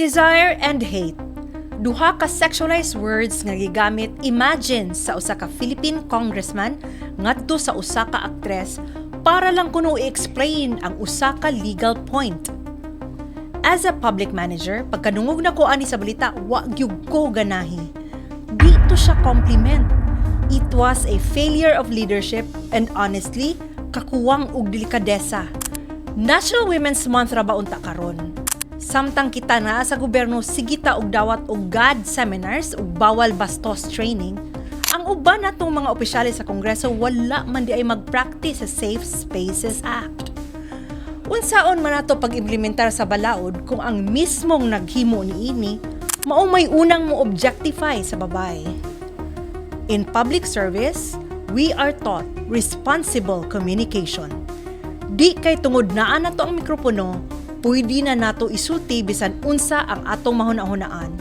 Desire and hate. Duha ka sexualized words nga gigamit imagine sa usa ka Philippine congressman ngadto sa usa ka aktres para lang kuno i-explain ang usa ka legal point. As a public manager, pagkanungog na ko ani sa balita, wa gyud ko ganahi. Dito siya compliment. It was a failure of leadership and honestly, kakuwang og delikadesa. National Women's Month ra ba unta karon? Samtang kita na sa gobyerno sigita og dawat og GAD seminars ug bawal bastos training, ang uban natong mga opisyales sa Kongreso wala man di ay mag-practice sa Safe Spaces Act. Unsaon man nato pag-implementar sa balaod kung ang mismong naghimo niini mao may unang mo objectify sa babae. In public service, we are taught responsible communication. Di kay tungod naa nato ang mikropono, pwede na nato isulti bisan unsa ang atong mahuna-hunaan.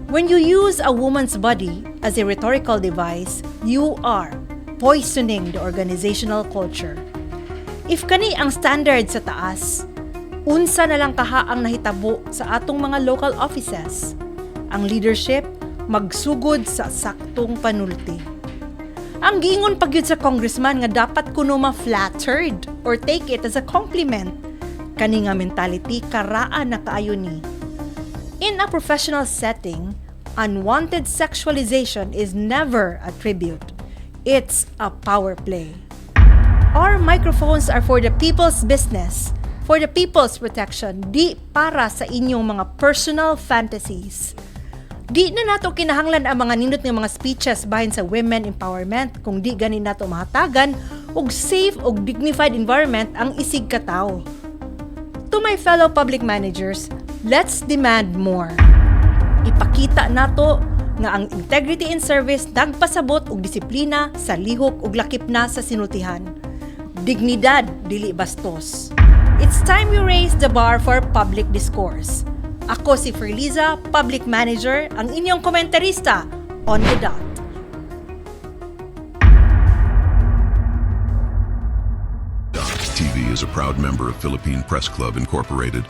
When you use a woman's body as a rhetorical device, you are poisoning the organizational culture. If kani ang standard sa taas, unsa na lang kaha ang nahitabo sa atong mga local offices? Ang leadership magsugod sa saktong panulti. Ang giingon pagyud sa congressman nga dapat kuno ma-flattered or take it as a compliment. Kani nga mentality karaan na kaayo ni. In a professional setting, unwanted sexualization is never a tribute. It's a power play. Our microphones are for the people's business, for the people's protection, di para sa inyong mga personal fantasies. Di na nato kinahanglan ang mga nindot ng mga speeches bahin sa women empowerment kung di ganin nato mahatagan og safe og dignified environment ang isig katawo. To my fellow public managers, let's demand more. Ipakita nato nga ang integrity in service nagpasabot og disiplina sa lihok ug lakip na sa sinultihan. Dignidad dili bastos. It's time we raise the bar for public discourse. Ako si Ferliza, public manager, ang inyong komentarista on the dot. TV is a proud member of Philippine Press Club Incorporated.